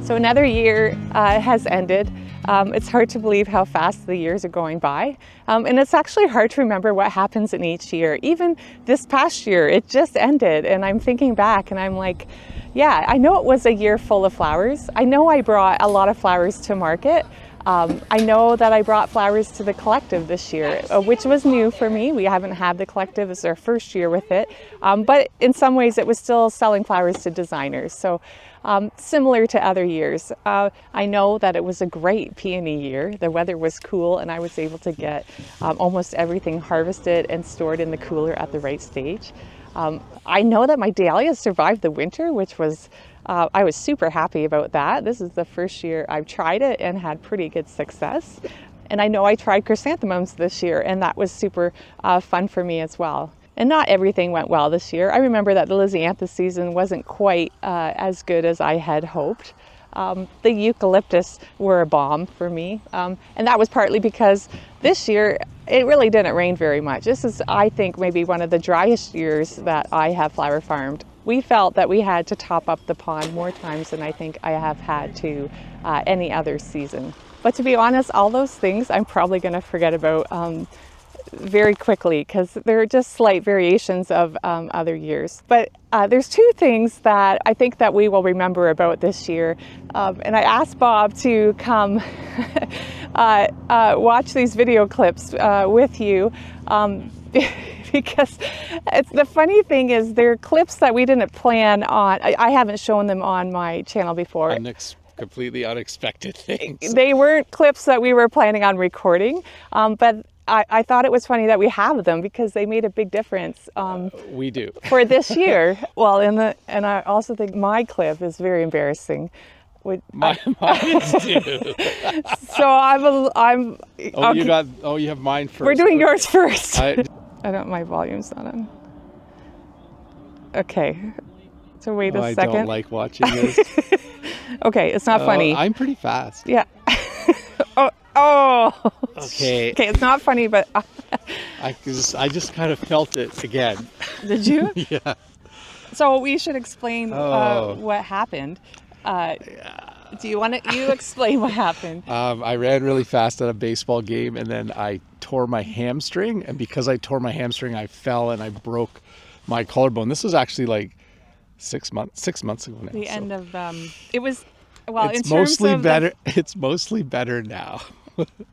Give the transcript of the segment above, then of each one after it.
So another year has ended. It's hard to believe how fast the years are going by. And it's actually hard to remember what happens in each year. Even this past year, it just ended. And I'm thinking back and I'm like, yeah, I know it was a year full of flowers. I know I brought a lot of flowers to market. I know that I brought flowers to the collective this year, which was new for me. We haven't had the collective. It's our first year with it. But in some ways, it was still selling flowers to designers. So similar to other years. I know that it was a great peony year. The weather was cool and I was able to get almost everything harvested and stored in the cooler at the right stage. I know that my dahlias survived the winter, which was I was super happy about that. This is the first year I've tried it and had pretty good success. And I know I tried chrysanthemums this year and that was super fun for me as well. And not everything went well this year. I remember that the lisianthus season wasn't quite as good as I had hoped. The eucalyptus were a bomb for me. And that was partly because this year it really didn't rain very much. This is, I think, maybe one of the driest years that I have flower farmed. We felt that we had to top up the pond more times than I think I have had to any other season. But to be honest, all those things I'm probably going to forget about very quickly because they're just slight variations of other years. But there's two things that I think that we will remember about this year. And I asked Bob to come watch these video clips with you. Because the funny thing is they're clips that we didn't plan on. I haven't shown them on my channel before. Completely unexpected things. They weren't clips that we were planning on recording, but I thought it was funny that we have them because they made a big difference. We do. For this year. Well, and I also think my clip is very embarrassing. Mine is too. So I'm. You have mine first. We're doing yours first. My volume's not on. Okay. So wait a second. I don't like watching this. Okay, it's not funny. I'm pretty fast. Yeah. Oh. Okay. Okay, it's not funny, but I just kind of felt it again. Did you? Yeah. So we should explain what happened. Do you want to explain what happened? I ran really fast at a baseball game and then I tore my hamstring. And because I tore my hamstring, I fell and I broke my collarbone. This was actually like 6 months ago now. The end of it was. Well, it's mostly better. It's mostly better now.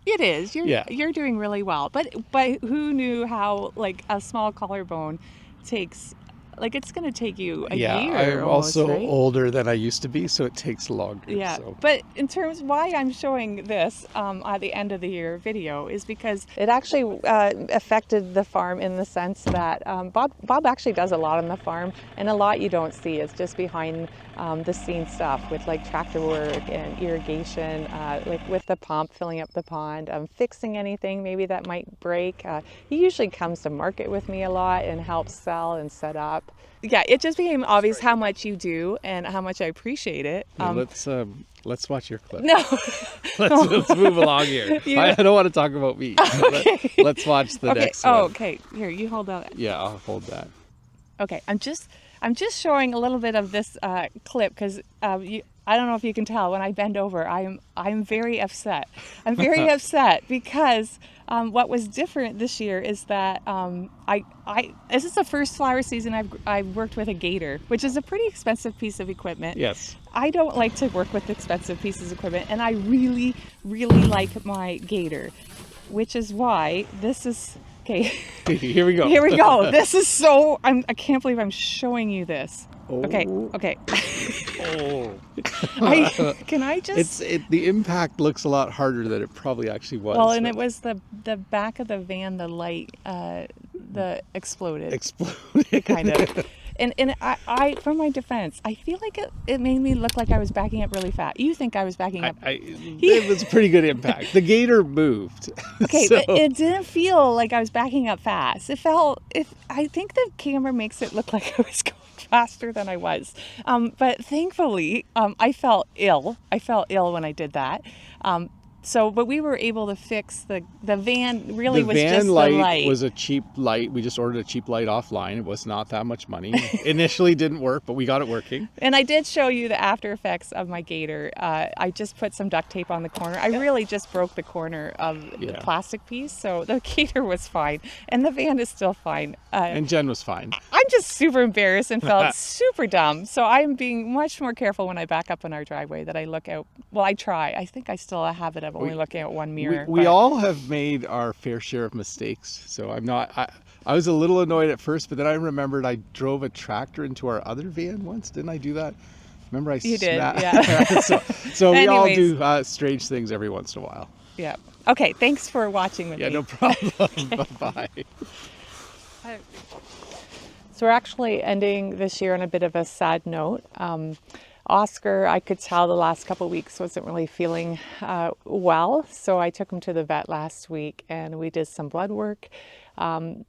It is. You're doing really well. But who knew how like a small collarbone takes. Like it's going to take you a year. I'm almost, also right? older than I used to be, so it takes longer. Yeah, so. But in terms why I'm showing this at the end of the year video is because it actually affected the farm in the sense that Bob actually does a lot on the farm, and a lot you don't see. It's just behind the scenes stuff with like tractor work and irrigation, like with the pump, filling up the pond, fixing anything maybe that might break. He usually comes to market with me a lot and helps sell and set up. Yeah, it just became obvious how much you do and how much I appreciate it. Let's watch your clip. No. let's move along here. I don't want to talk about me. Okay. Let's watch the next one. Okay. Here, you hold that. Yeah, I'll hold that. Okay, I'm just showing a little bit of this clip because I don't know if you can tell when I bend over, I'm very upset. I'm very upset because what was different this year is that this is the first flower season I've worked with a gator, which is a pretty expensive piece of equipment. Yes. I don't like to work with expensive pieces of equipment, and I really, really like my gator, which is why this is. Okay. Here we go. Here we go. This is so. I can't believe I'm showing you this. Oh. Okay. Oh. Can I just? The impact looks a lot harder than it probably actually was. Well, and it was the back of the van. The light, the exploded. Exploded. Kind of. And I, for my defense, I feel like it made me look like I was backing up really fast. You think I was backing up? It was a pretty good impact. The gator moved. Okay, but it didn't feel like I was backing up fast. It felt. I think the camera makes it look like I was going faster than I was. But thankfully, I felt ill. I felt ill when I did that. but we were able to fix the van. Really, The was van just light the light. was a cheap light. We just ordered a cheap light offline. It was not that much money. Initially didn't work, but we got it working. And I did show you the after effects of my gator. I just put some duct tape on the corner. I really just broke the corner of the plastic piece, so the gator was fine, and the van is still fine. And Jen was fine. I'm just super embarrassed and felt super dumb. So I'm being much more careful when I back up in our driveway that I look out. Well, I try. I think I still have a habit of only looking at one mirror. We all have made our fair share of mistakes. So I'm not, I was a little annoyed at first, but then I remembered I drove a tractor into our other van once. Didn't I do that? Remember I You did, yeah. so we all do strange things every once in a while. Yeah. Okay, thanks for watching with me. Yeah, no problem. Bye-bye. So we're actually ending this year on a bit of a sad note. Oscar, I could tell the last couple of weeks wasn't really feeling well, so I took him to the vet last week and we did some blood work. And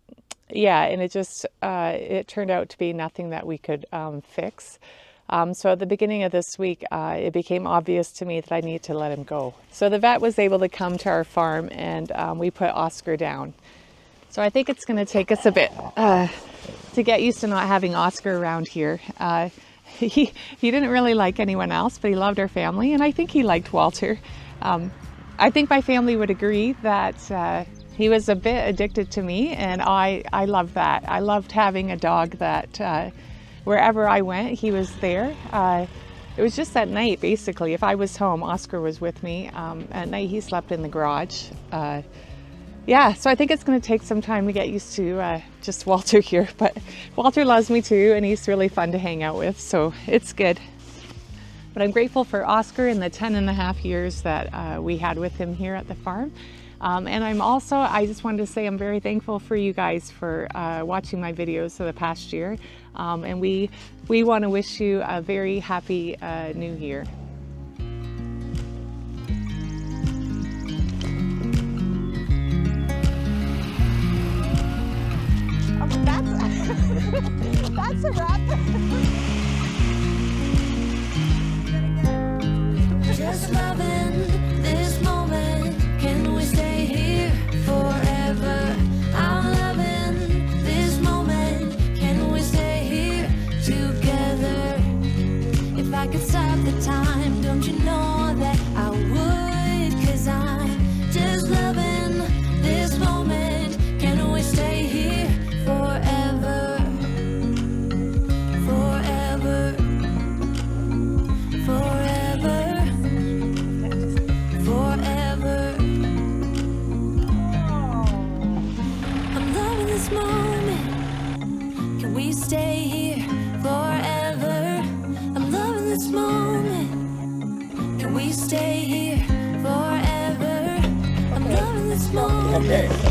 it just, it turned out to be nothing that we could fix. So at the beginning of this week, it became obvious to me that I need to let him go. So the vet was able to come to our farm and we put Oscar down. So I think it's going to take us a bit to get used to not having Oscar around here. He didn't really like anyone else, but he loved our family, and I think he liked Walter. I think my family would agree that he was a bit addicted to me, and I loved that. I loved having a dog that wherever I went, he was there. It was just at night, basically. If I was home, Oscar was with me. At night, he slept in the garage. So I think it's going to take some time to get used to just Walter here, but Walter loves me too, and he's really fun to hang out with, so it's good. But I'm grateful for Oscar and the 10.5 years that we had with him here at the farm. And I just wanted to say I'm very thankful for you guys for watching my videos for the past year. And we want to wish you a very happy new year. That's a wrap. Just loving this moment. Can we stay here forever? I'm loving this moment. Can we stay here together? If I could stop the time, don't you know that I would? 'Cause I'm just loving this moment. Can we stay here forever? Stay here forever. I'm loving this moment. Can we stay here forever? I'm loving this moment.